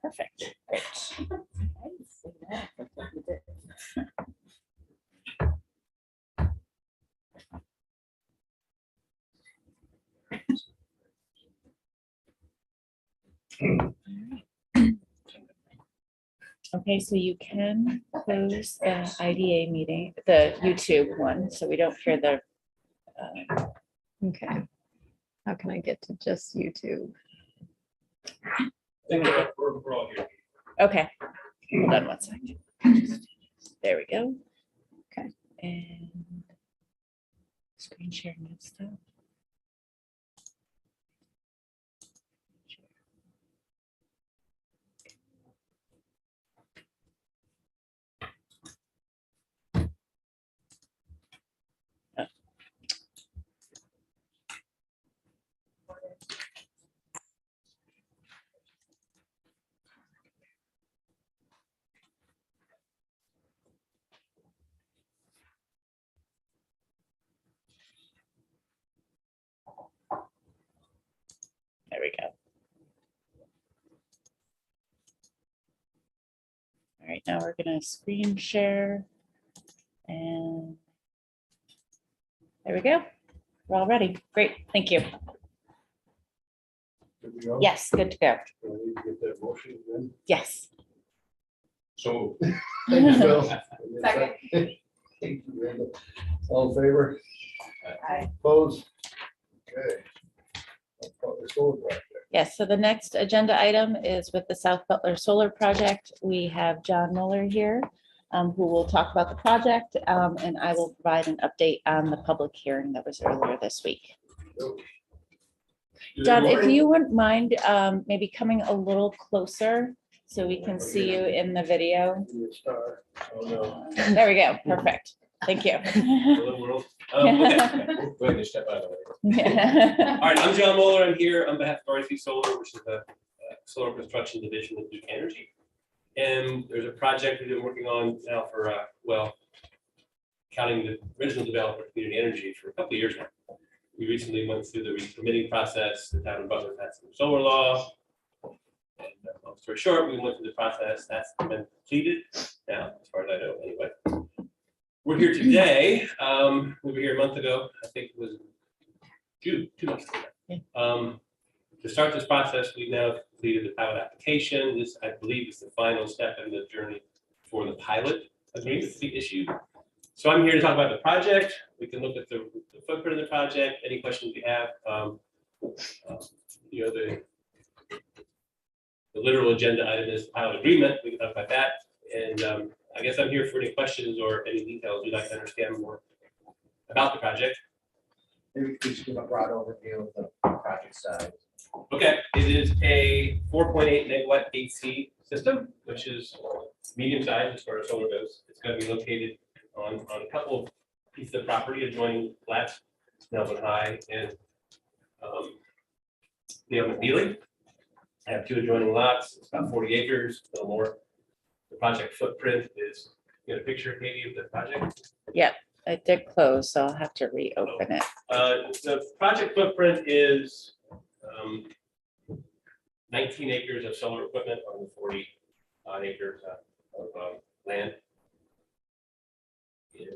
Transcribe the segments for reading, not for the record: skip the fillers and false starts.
Perfect. Great. Okay, so you can close the IDA meeting, the YouTube one, so we don't hear the. Okay. How can I get to just YouTube? We're all here. Okay, hold on one second. There we go. Okay. And screen share and stuff. There we go. All right, now we're gonna screen share. And there we go. We're all ready. Great, thank you. Good to go? Yes, good to go. Do I need to get that motion then? Yes. So. Thank you, Bill. Second. Thank you, Randall. All in favor? Aye. Opposed? Okay. Solar project. Yes, so the next agenda item is with the South Butler Solar Project. We have John Mueller here, who will talk about the project, and I will provide an update on the public hearing that was earlier this week. John, if you wouldn't mind maybe coming a little closer so we can see you in the video. Give me a star. Oh, no. There we go. Perfect. Thank you. Hello, world. Okay. Go ahead and step out of the way. All right, I'm John Mueller. I'm here on behalf of RC Solar, which is the solar construction division of Duke Energy. And there's a project we've been working on now for, well, counting the original developer, Community Energy, for a couple of years now. We recently went through the permitting process. The town of Butler had some solar law. And long story short, we went through the process. That's been completed now, as far as I know, anyway. We're here today. We were here a month ago. I think it was June, 2 months ago. To start this process, we've now completed the pilot application. This, I believe, is the final step in the journey for the pilot agreement to be issued. So I'm here to talk about the project. We can look at the footprint of the project. Any questions you have? You know, the literal agenda item is pilot agreement. We can talk about that. And I guess I'm here for any questions or any details you'd like to understand more about the project. Maybe we should give a broad overview of the project size. Okay, it is a 4.8 megawatt AC system, which is medium size as far as solar goes. It's going to be located on a couple of pieces of property adjoining flats, Melvin High and Neil McNeely. I have 2 adjoining lots. It's about 40 acres, a little more. The project footprint is, you get a picture, Katie, of the project? Yep, it did close, so I'll have to reopen it. The project footprint is 19 acres of solar equipment on the 40 odd acres of land. And,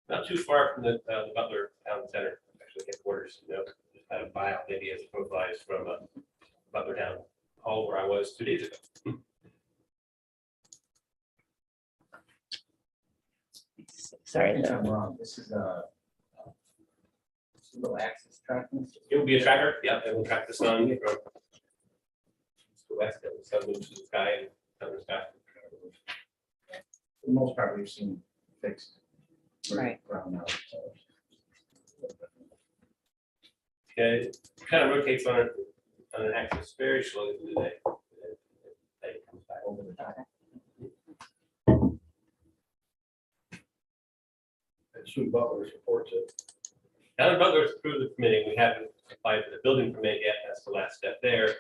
not too far from the Butler Town Center, actually headquarters, you know, just had a buyout maybe as profiles from Butler Town Hall where I was 2 days ago. Sorry. If I'm wrong, this is a little access tracking. It will be a tracker, yeah, it will track the sun from east to west, and the sun moves to the sky and sun to the sky. For the most part, we've seen fixed. Right. Ground out, so. Okay, it kind of rotates on an axis very slowly through the day. And it comes back over the top. Sue Butler supports it. Town of Butler's approved the permitting. We haven't applied for the building permit yet. That's the last step there.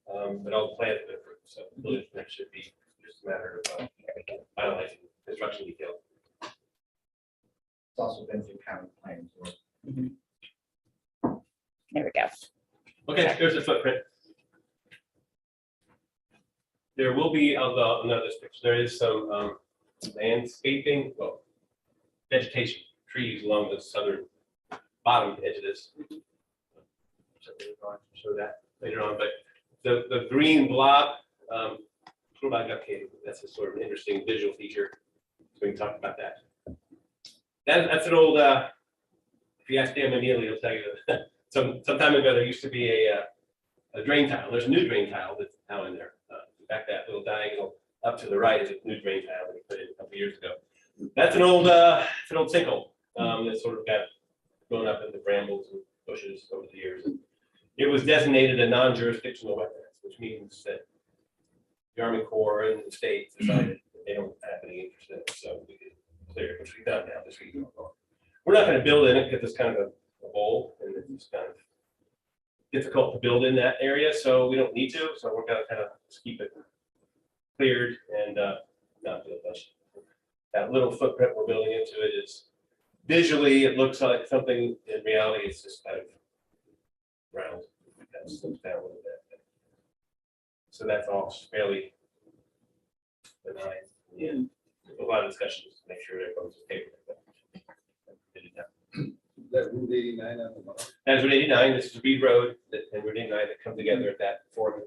But all the plans have been approved, so the building permit should be just a matter of finalizing construction details. It's also been through county plans. There we go. Okay, there's the footprint. There will be, although another picture, there is some landscaping, well, vegetation, trees along the southern bottom edge of this. Show that later on, but the green blob, that's a sort of interesting visual feature. So we can talk about that. That's an old, if you ask Dan O'Neill, he'll tell you that some time ago, there used to be a drain tile. There's a new drain tile that's now in there. In fact, that little diagonal up to the right is a new drain tile that we put in a couple years ago. That's an old sinkhole that sort of got grown up into brambles and bushes over the years. It was designated a non-jurisdictional wetlands, which means that the Army Corps and the state decided that they don't have any interest in it, so we could clear it, which we've done now this week. We're not going to build in it because it's kind of a bowl and it's kind of difficult to build in that area, so we don't need to. So we're going to kind of just keep it cleared and not build much. That little footprint we're building into it is visually, it looks like something. In reality, it's just kind of round. Kind of slips down a little bit. So that's all fairly benign. Yeah, a lot of discussions to make sure everyone's okay with it. That Route 89 on the bottom. That's Route 89. This is Reed Road and Route 89 that come together at that fork.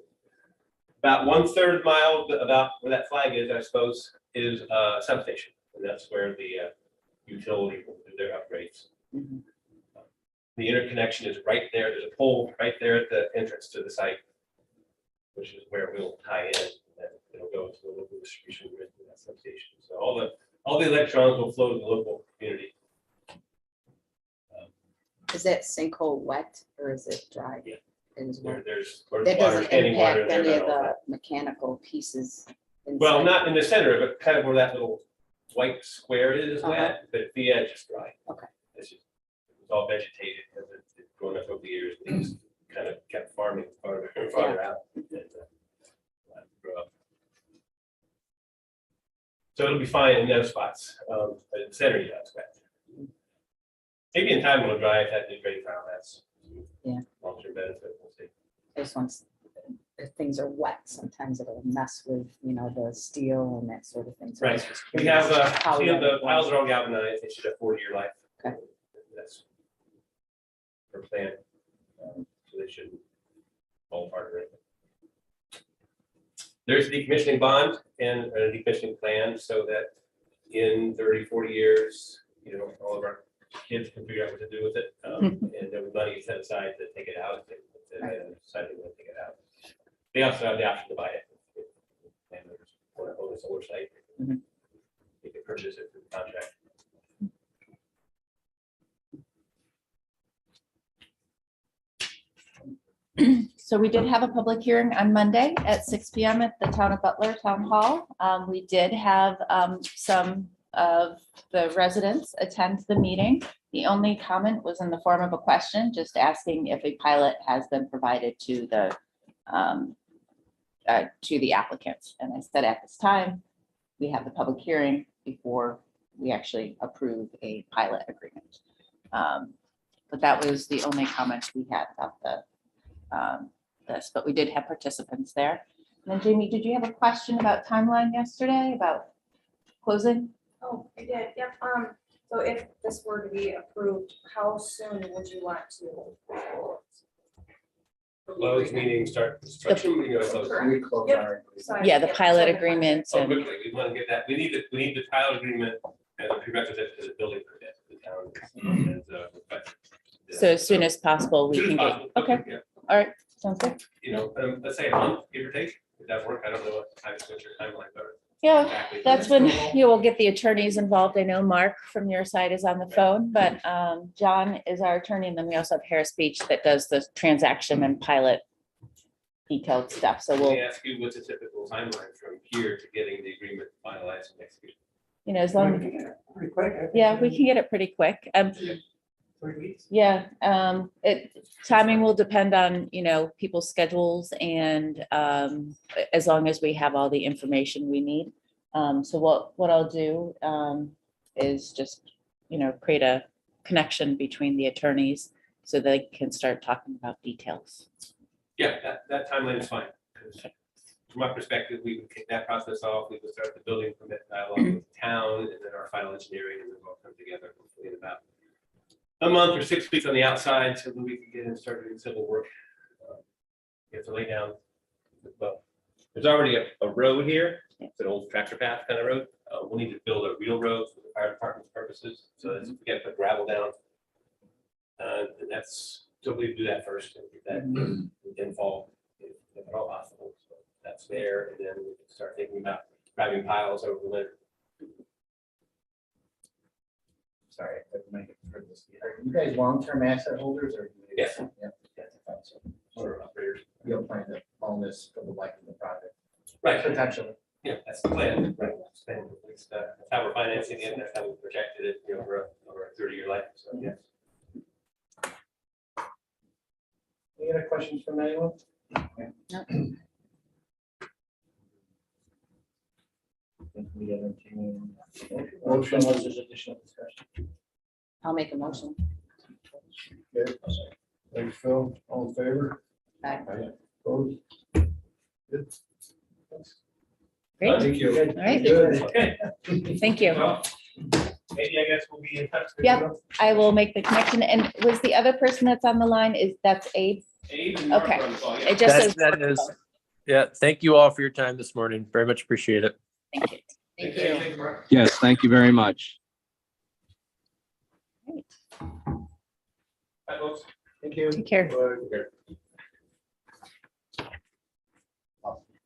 About 1/3 mile, about where that flag is, I suppose, is a substation, and that's where the utility will do their upgrades. The interconnection is right there. There's a pole right there at the entrance to the site, which is where we'll tie in, and it'll go to the local distribution grid to that substation. So all the electrons will flow to the local community. Is that sinkhole wet or is it dry? Yeah. There's water. There's That water, doesn't standing water in impact there. any of not all the that. mechanical pieces. Well, inside? not in the center, but kind of where that little white square is Uh-huh. wet, but the edge is dry. Okay. It's all vegetated because it's grown up over the years. They just kind of kept farming farther and farther out. And, grow up. So it'll be fine in those spots. But in the center, yeah, it's wet. Maybe in time it'll dry if that new drain tile has. Yeah. Long-term benefit, we'll see. This one's, if things are wet, sometimes it'll mess with, the steel and that sort of thing. So I was Right. just We curious have, how the wet it piles was. are all galvanized. They should have 40-year life. Okay. That's per plan. So they shouldn't fall apart or anything. There's a decommissioning bond and a decommissioning plan so that in 30, 40 years, all of our kids can figure out what to do with it. And there was money set aside to take it out. They decided to take it out. They also have the option to buy it. And there's want to own a solar site. Mhm. You can purchase it through the contract. So we did have a public hearing on Monday at 6 PM at the Town of Butler Town Hall. We did have some of the residents attend the meeting. The only comment was in the form of a question, just asking if a pilot has been provided to the applicants. And I said at this time, we have the public hearing before we actually approve a pilot agreement. But that was the only comment we had about this, but we did have participants there. And then Jamie, did you have a question about timeline yesterday about closing? Oh, I did, yep, so if this were to be approved, how soon would you want to? Close meeting, start construction. Close. We close Yep. our. So I Yeah, the get pilot some- agreements Oh, and, quickly, we want to get that. We need the pilot agreement as a prerequisite to the building permit. The town has, requested. so as soon as possible, we Soon as can get, possible. okay, Yeah. all right, sounds good. Let's say a month, give or take. If that work, I don't know what time switch your timeline, but Yeah, exactly. that's when you will get the attorneys involved. I know Mark from your side is on the phone, but John is our attorney. And then we also have Harris Beach that does the transaction and pilot detailed stuff. So Let we'll, me ask you, what's a typical timeline from here to getting the agreement finalized and executed? as long, Pretty quick. I think. yeah, we can get it pretty quick. 3 weeks. Yeah, timing will depend on, people's schedules and as long as we have all the information we need. So what I'll do is just, create a connection between the attorneys so they can start talking about details. Yeah, that timeline is fine. 'Cause from my perspective, we would kick that process off. We would start the building permit dialogue with the town, and then our final engineering, and then we'll come together hopefully in about a month or 6 weeks on the outside, so that we can get in and start doing civil work. We have to lay down. Well, there's already a road here. It's an old tractor path kind of road. We'll need to build a real road for the fire department's purposes. So we got to put gravel down. And that's, so we do that first, and get that in fall, if at all possible. So that's there, and then we can start thinking about driving piles over the winter. Sorry, I might have heard this. Are you guys long-term asset holders or? Yeah. Yeah, that's a thought, so Or operators. you'll plan to own this for the life of the project. Right. Potentially. Yeah, that's the plan. Right. That's how we're financing it, and that's how we projected it, over a 30-year life. So yes. Any other questions from anyone? No. We have motion was there's additional discussion. I'll make a motion. Okay. Thanks, Phil. All in favor? Aye. Opposed? Good. Great. Thank you. All right. Good. Okay. Thank you. Well, maybe I guess we'll be in touch. Yep. I will make the connection. And was the other person that's on the line, that's Abe? Abe and Mark Okay. are on the call, yeah. It just says. That is, yeah, thank you all for your time this morning. Very much appreciate it. Thank you. Thank Okay, you. thank Mark. Yes, thank you very much. Great. Bye, folks. Thank you. Take care.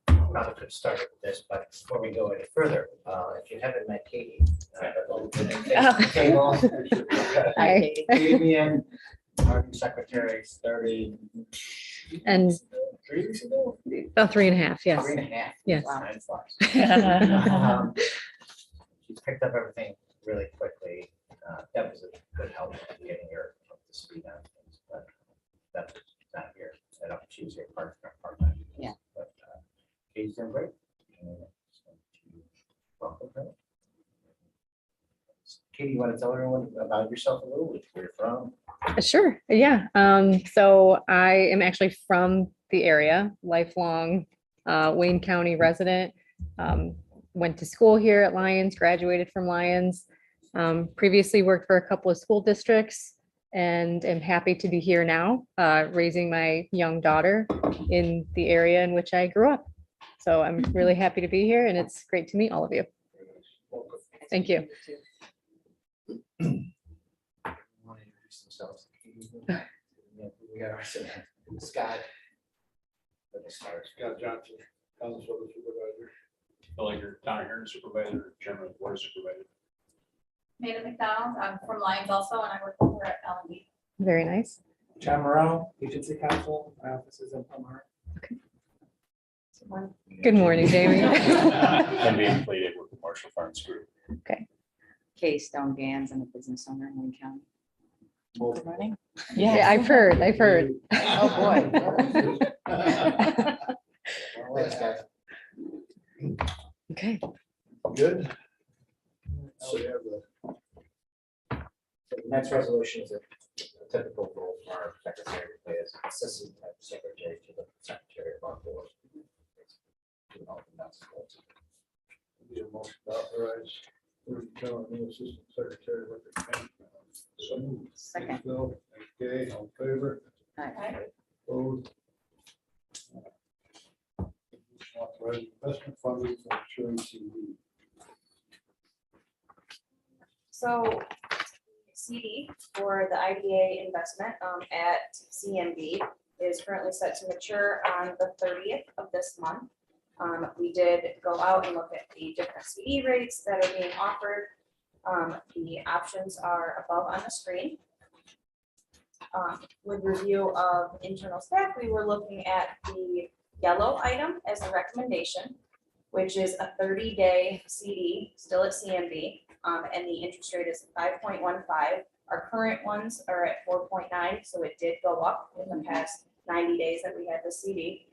Probably could start with this, but before we go any further, if you haven't met Katie. Hi. Katie and our secretary started And 3 weeks ago. about 3.5, yes. 3.5. Yes. Wow, time flies. She picked up everything really quickly. That was a good help in getting her up to speed on things, but that was not here. I don't, she was here part-time. Yeah. But Katie's doing great. And so welcome her. Katie, you want to tell everyone about yourself a little bit, where you're from? Sure, yeah. So I am actually from the area, lifelong Wayne County resident. Went to school here at Lyons, graduated from Lyons. Previously worked for a couple of school districts and am happy to be here now, raising my young daughter in the area in which I grew up. So I'm really happy to be here and it's great to meet all of you. Welcome. Thank you. Want to introduce themselves? Yeah, we got our Scott. Scott Johnson, Council Supervisor. Like Donna Hearn, Supervisor, Chairman of Board Supervisor. Maida McDonald, I'm from Lyons also, and I work over at L&D. Very nice. John Morrow, Agency Council, my office is in Palmer. Good morning, Jamie. And being played with the Marshall Farms Group. Kay Stone Gans, I'm a business owner in Wayne County. Good morning. Yeah, I've heard. Oh, boy. Thanks, guys. Okay. Good. So we have The next resolution is a typical role for our secretary to play as assistant type secretary to the secretary of our board. the motion to authorize Bruce Jones, new Assistant Secretary with the county. So moved. Second. Phil, okay, all in favor? Aye. Opposed? Authorize investment funding for insurance CD. So CD for the IDA investment at CMB is currently set to mature on the 30th of this month. We did go out and look at the different CD rates that are being offered. The options are above on the screen. With review of internal staff, we were looking at the yellow item as a recommendation, which is a 30-day CD still at CMB, and the interest rate is 5.15. Our current ones are at 4.9, so it did go up in the past 90 days that we had the CD.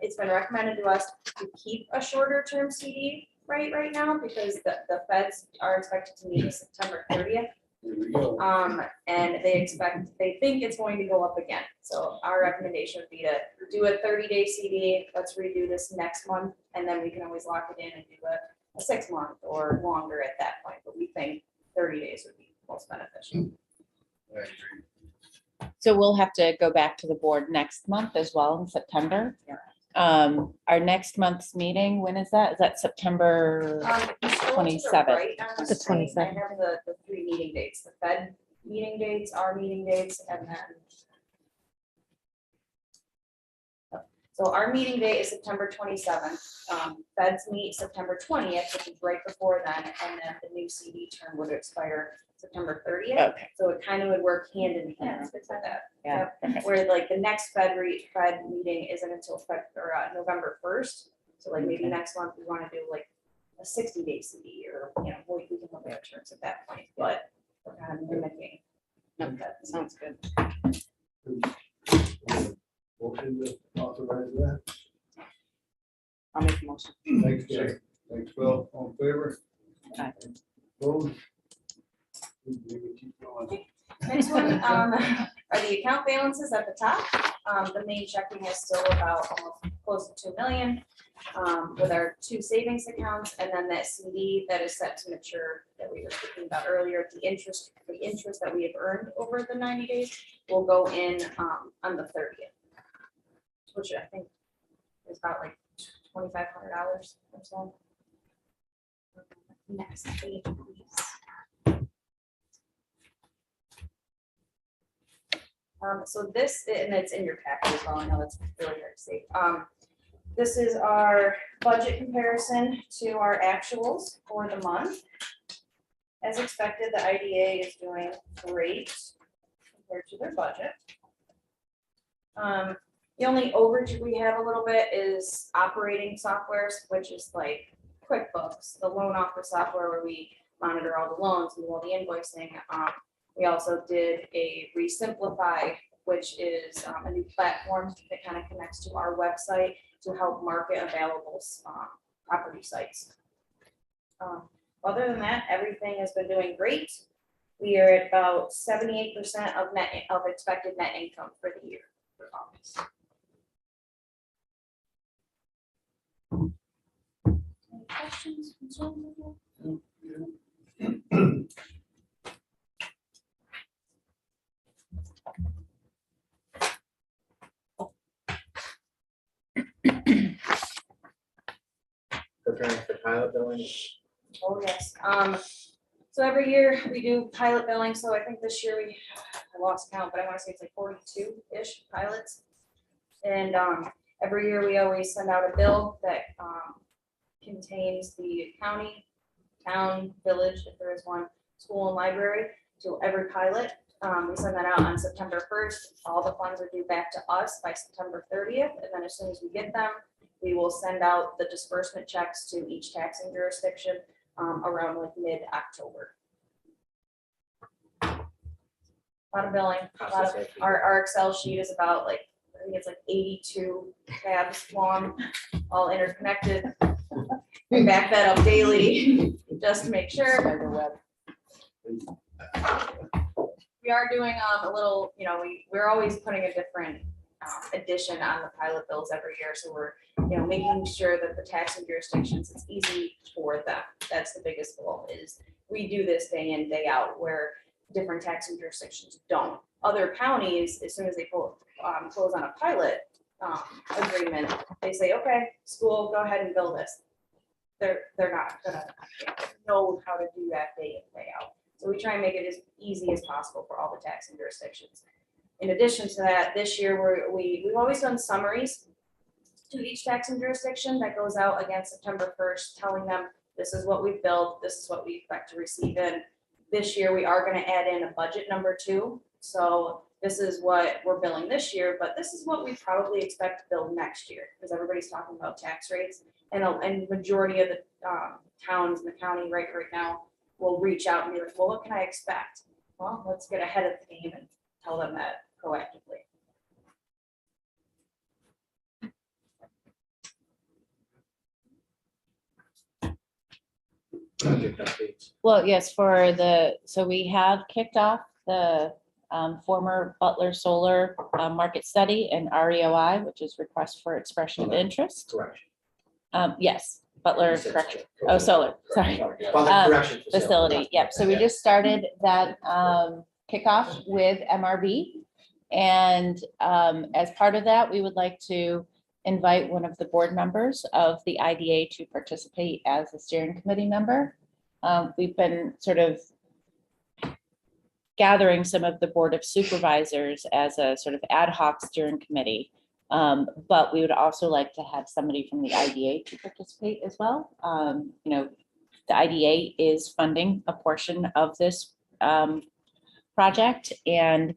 It's been recommended to us to keep a shorter term CD right now because the feds are expected to meet September 30th. There we go. And they think it's going to go up again. So our recommendation would be to do a 30-day CD. Let's redo this next month, and then we can always lock it in and do a 6-month or longer at that point. But we think 30 days would be most beneficial. I agree. So we'll have to go back to the board next month as well in September. Our next month's meeting, when is that? Is that September? You scroll to 27th. right on The screen, 27th. I have the 3 meeting dates, the Fed meeting dates, our meeting dates, and then. So our meeting date is September 27th. Feds meet September 20th, which is right before then, and then the new CD term would expire September 30th. Okay. So it kind of would work hand in hand with that. Yeah. Yep. Where like the next Fed meeting isn't until November 1st. So like maybe next month we want to do like a 60-day CD, or, you know, we can look at terms at that point, but we're kind of mimicking. No, that sounds good. Motion to authorize that. I'll make a motion. Thanks, Jay. Thanks, Phil. All in favor? Aye. Opposed? Keep going. Next one are the account balances at the top. The main checking is still about almost close to 2 million with our 2 savings accounts, and then that CD that is set to mature that we were speaking about earlier. The interest that we have earned over the 90 days will go in on the 30th, which I think is about like $2,500 or so. Next page, please. So this, and it's in your packet as well, I know it's really hard to see. This is our budget comparison to our actuals for the month. As expected, the IDA is doing great compared to their budget. The only overage we have a little bit is operating softwares, which is like QuickBooks, the loan officer software where we monitor all the loans, do all the invoicing. We also did a resimplify, which is a new platform that kind of connects to our website to help market available property sites. Other than that, everything has been doing great. We are at about 78% of expected net income for the year. For August. Any questions, concerns? Preparing for pilot billing. Oh, yes. So every year we do pilot billing. So I think this year I lost count, but I want to say it's like 42-ish pilots. And every year we always send out a bill that contains the county, town, village, if there is one, school and library, to every pilot. We send that out on September 1st. All the funds are due back to us by September 30th. And then as soon as we get them, we will send out the disbursement checks to each taxing jurisdiction around like mid-October. A lot of billing, our Excel sheet is about like, I think it's like 82 tabs long, all interconnected. We back that up daily just to make sure. Spider web. We are doing a little, you know, we're always putting a different addition on the pilot bills every year. So we're, you know, making sure that the taxing jurisdictions, it's easy for them. That's the biggest goal, is we do this day in, day out, where different taxing jurisdictions don't. Other counties, as soon as they close on a pilot agreement, they say, okay, school, go ahead and bill this. They're not gonna know how to do that day in, day out. So we try and make it as easy as possible for all the taxing jurisdictions. In addition to that, this year we've always done summaries to each taxing jurisdiction that goes out again September 1st, telling them this is what we've billed, this is what we expect to receive in. This year we are going to add in a budget number 2. So this is what we're billing this year, but this is what we probably expect to bill next year, because everybody's talking about tax rates, and majority of the towns in the county right now will reach out and be like, well, what can I expect? Well, let's get ahead of the game and tell them that proactively. project updates? Well, yes, so we have kicked off the former Butler Solar market study and REOI, which is request for expression of interest. Correction. Yes, Butler, You said correction. solar. Oh, solar, sorry. Butler correction Facility, yep. So we just started that kickoff with MRB. And as part of that, we would like to invite one of the board members of the IDA to participate as a steering committee member. We've been sort of gathering some of the Board of Supervisors as a sort of ad hoc steering committee. But we would also like to have somebody from the IDA to participate as well. You know, the IDA is funding a portion of this project, and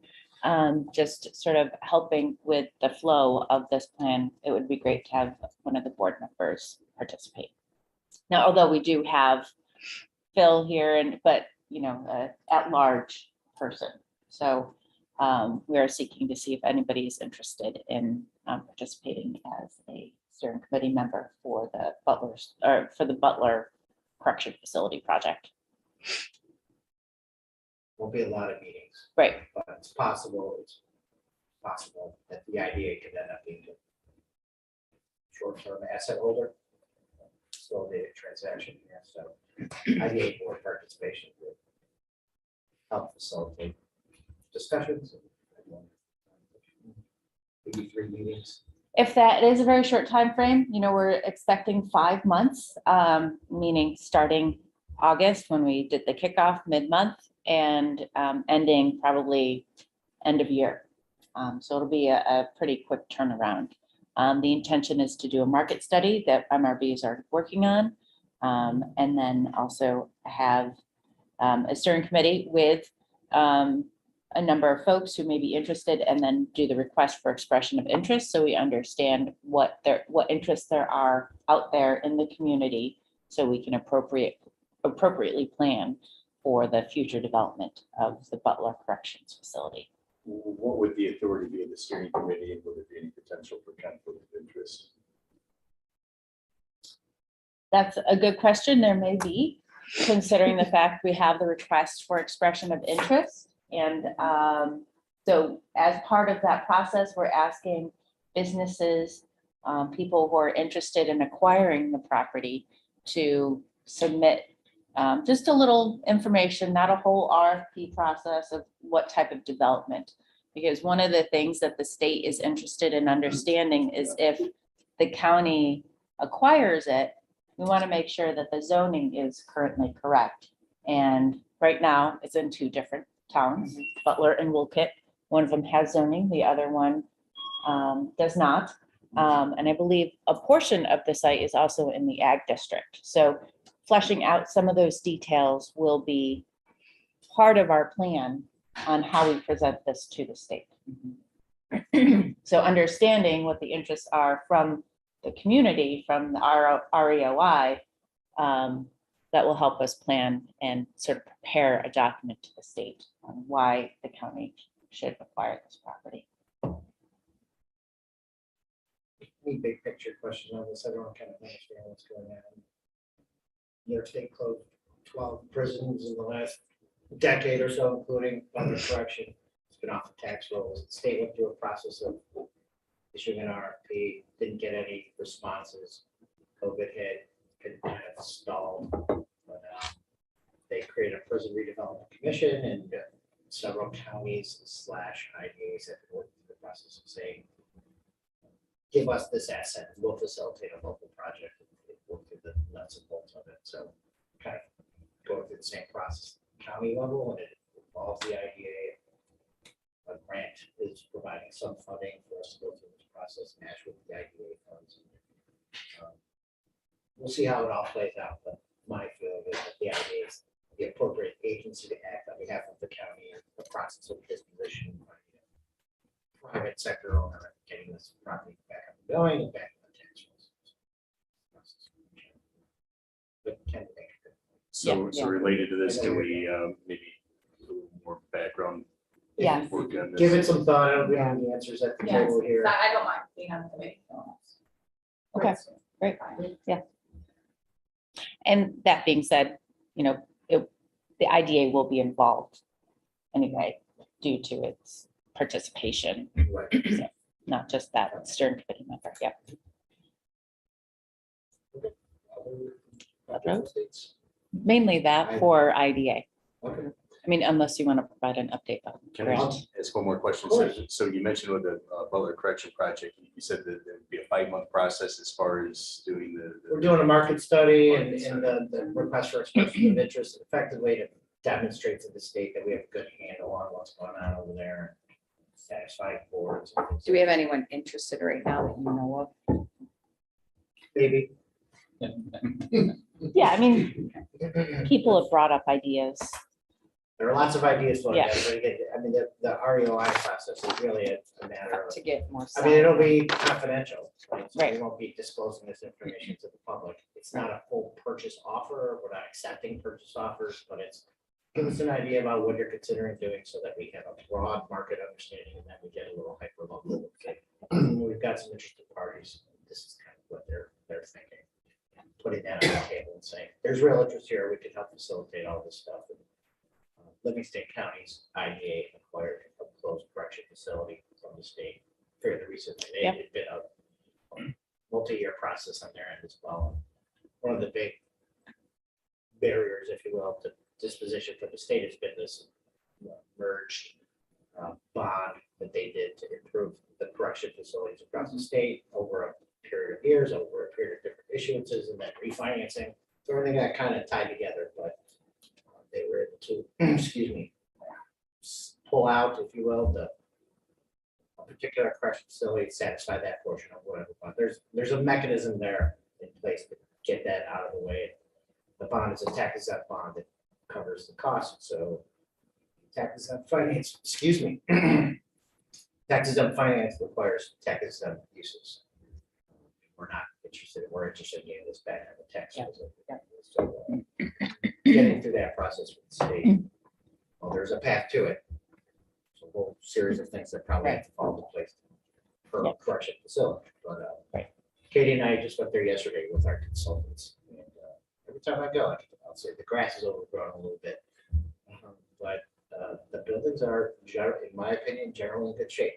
just sort of helping with the flow of this plan. It would be great to have one of the board members participate. Now, although we do have Phil here, but you know, at-large person. So we are seeking to see if anybody is interested in participating as a steering committee member for the Butler Correction Facility project. Won't be a lot of meetings, Right. but it's possible that the IDA could end up being a short-term asset holder. Slow dated transaction here, so IDA board participation would help facilitate discussions. Maybe 3 meetings. If that is a very short time frame, you know, we're expecting 5 months, meaning starting August when we did the kickoff mid-month and ending probably end of year. So it'll be a pretty quick turnaround. The intention is to do a market study that MRBs are working on, and then also have a steering committee with a number of folks who may be interested, and then do the request for expression of interest so we understand what interests there are out there in the community, so we can appropriately plan for the future development of the Butler Corrections Facility. What would the authority be of the steering committee, and would there be any potential for conflict of interest? That's a good question. There may be, considering the fact we have the request for expression of interest. And so as part of that process, we're asking businesses, people who are interested in acquiring the property to submit just a little information, not a whole RFP process of what type of development. Because one of the things that the state is interested in understanding is if the county acquires it, we want to make sure that the zoning is currently correct. And right now it's in 2 different towns, Butler and Woolkit. One of them has zoning, the other one does not. And I believe a portion of the site is also in the ag district. So fleshing out some of those details will be part of our plan on how we present this to the state. So understanding what the interests are from the community, from the REOI, that will help us plan and sort of prepare a document to the state on why the county should acquire this property. Any big picture questions on this? Everyone kind of understand what's going on. New York State closed 12 prisons in the last decade or so, including Butler Correction. It's been off the tax rolls. The state went through a process of issuing an RFP, didn't get any responses. COVID hit, it kind of stalled. But they created a prison redevelopment commission, and several counties / IDAs have been working through the process of saying, give us this asset, and we'll facilitate a local project. Work through the nuts and bolts of it. So kind of going through the same process at the county level, and it involves the IDA. A grant is providing some funding for us to go through this process, match with the IDA funds. We'll see how it all plays out, but my feeling is that the IDA is the appropriate agency to act on behalf of the county in the process of disposition by the private sector owner, getting this property back up and going and back in the tax rolls. But can make it. So related to this, can we maybe a little more background? Yes. work on this? Give it some thought. I don't have the answers at the Yes. table here. I don't mind being on the committee. Okay, great. Yeah. And that being said, the IDA will be involved anyway due to its participation, Right. so not just that steering committee member. Yep. Other updates? Mainly that for IDA. Okay. I mean, unless you want to provide an update on Can I grant. ask one more question? Of course. So you mentioned with the Butler Correction Project, you said that there'd be a 5-month process as far as doing We're doing a market study and the request for expression of interest, effectively to demonstrate to the state that we have a good handle on what's going on over there. Satisfied boards. and things Do we like have anyone interested right now that you know of? that. Maybe. Yeah, I mean, people have brought up ideas. There are lots of ideas floating. Yeah. out, but again, I mean, the REOI process is really a matter of, To get more. I mean, it'll solid. be confidential. Right? So we Right. won't be disclosing this information to the public. It's not a full purchase offer. We're not accepting purchase offers, but it's give us an idea about what you're considering doing so that we have a broad market understanding and then we get a little hyper local. Okay. We've got some interested parties. This is kind of what they're thinking. Putting that on the table and saying, there's real interest here. We can help facilitate all this stuff. And, Livingston County's IDA acquired a closed correction facility from the state fairly recently. They Yep. had been a multi-year process on their end as well. One of the big barriers, if you will, to disposition for the state has been this merged bond that they did to improve the correction facilities across the state over a period of years, over a period of different issuances and then refinancing. So everything got kind of tied together, but they were able to, excuse me, pull out, if you will, a particular correction facility, satisfy that portion of whatever. But there's a mechanism there in place to get that out of the way. The bond is a tax exempt bond that covers the cost, so tax exempt finance, excuse me. Tax exempt finance requires tax exempt uses. We're not interested, we're interested in getting this back on the tax. So getting through that process with the state, well, there's a path to it. So a whole series of things that probably have to fall into place for a correction facility, but Right. Katie and I just went there yesterday with our consultants. And every time I go, I'll say the grass is overgrown a little bit. But the buildings are, in my opinion, generally in good shape.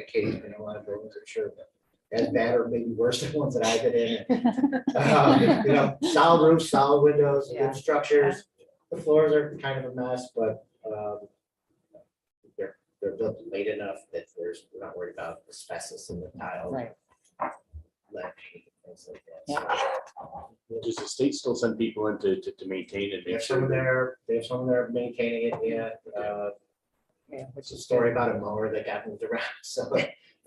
Katie's been in a lot of buildings, I'm sure, but as bad or maybe worse than ones that I've been in. Solid roofs, solid windows, Yeah. good structures. The floors are kind of a mess, but they're built late enough that we're not worried about asbestos in the tile. Right. Lead paint, things like that. So, Does the state still send people in to maintain and They make have some sure of that? their, maintaining it, yeah. Yeah, It's a story about a mower that got moved around, so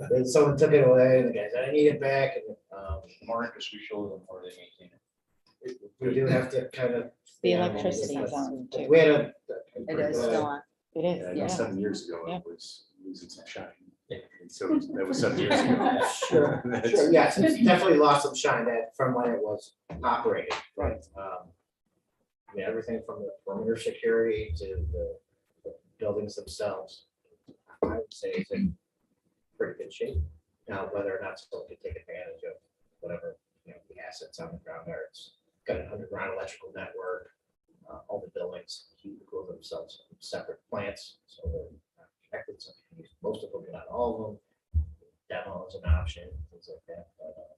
then someone took it away, and the guy said, I need it back, and Marcus, we show them where they maintain it. we do have to kind of. The electricity is on too. We had a. It is still on. It Yeah, I is, know yeah. 7 years ago, Yeah. it was losing some shine. And so that was 7 years ago. Sure, That's- sure, yes, it's definitely lost some shine that from when it was operating. Right. I mean, everything from the perimeter security to the buildings themselves, I would say is in pretty good shape. Now, whether or not someone can take advantage of whatever, the assets on the ground there, it's got an underground electrical network. All the buildings heat and cool themselves in separate plants, so they're not connected. So you can use most of them, but not all of them. Demo is an option, things like that. But,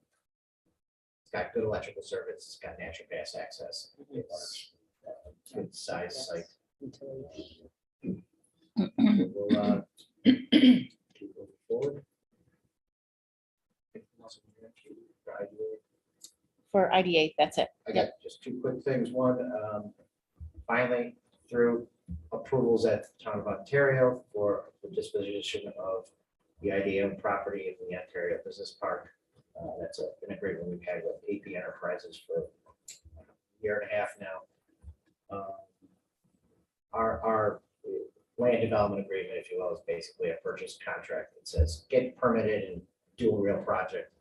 it's got good electrical service, it's got natural gas access. It's a good size site. We'll, keep moving forward. Anything else we can do? Graduate. For IDA, that's it. I got just two quick things. One, finally, through approvals at the town of Ontario for the disposition of the idea of property in the Ontario Business Park. That's an agreement we've had with AP Enterprises for a year and a half now. Our land development agreement, if you will, is basically a purchase contract that says get permitted and do a real project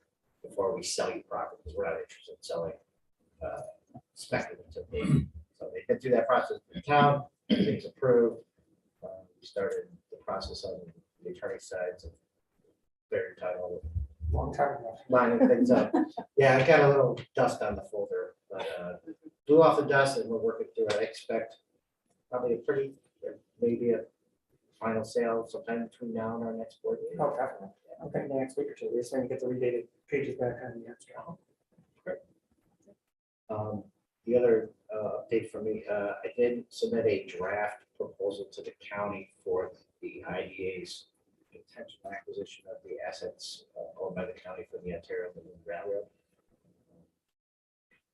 before we sell you property, because we're not interested in selling speculatively. So they've been through that process in the town, everything's approved. We started the process on the attorney sides of very title. Long time ago. Lining things up. Yeah, I got a little dust on the folder, but blew off the dust and we're working through it. I expect probably a pretty, maybe a final sale sometime between now and our next board meeting. Oh, definitely. Okay, the next week or two, we're just going to get the redated pages back on the extra. The other update for me, I did submit a draft proposal to the county for the IDA's potential acquisition of the assets owned by the county for the Ontario Inland Railroad.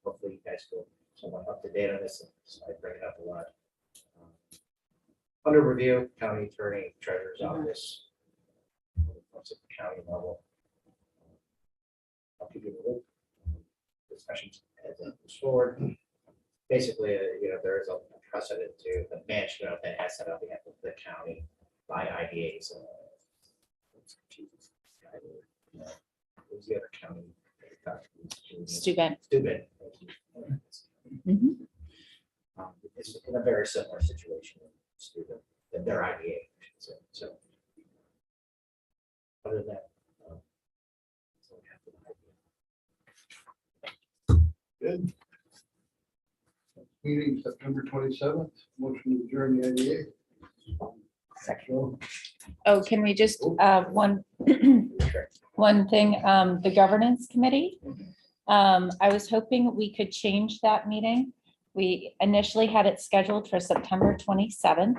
Hopefully you guys go somewhat up to date on this, so I bring it up a lot. Under review, county attorney, treasurer's office, what's at the county level. I'll give you a little discussions as it moves forward. Basically, there is a precedent to the management of that asset on behalf of the county by IDAs. Who's the other county? Steuben. Steuben. Mhm. It's in a very similar situation in Steuben than their IDA. So. Other than that. So we have the idea. Good. Meeting September 27th, motion to adjourn the IDA. Second. Oh, can we just, one thing, the governance committee? I was hoping we could change that meeting. We initially had it scheduled for September 27th.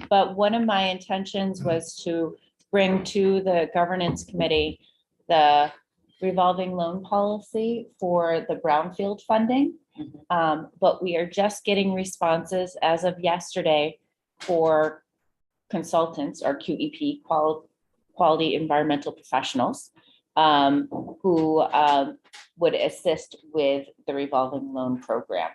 But one of my intentions was to bring to the governance committee the revolving loan policy for the brownfield funding. But we are just getting responses as of yesterday for consultants or QEP, quality environmental professionals, who would assist with the revolving loan program.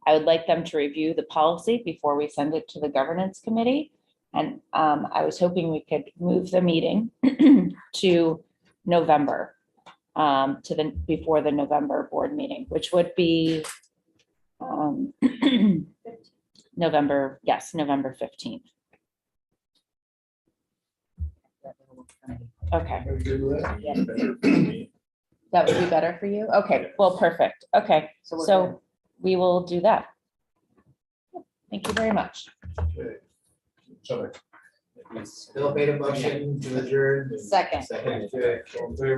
I would like them to review the policy before we send it to the governance committee. And I was hoping we could move the meeting to November, before the November board meeting, which would be November 15th. Okay, Very good with that. that would be better for you? Okay, well, perfect. Okay, so we will do that. Thank you very much. Okay. Bill made a motion to adjourn. Second. Second. Okay, all in favor?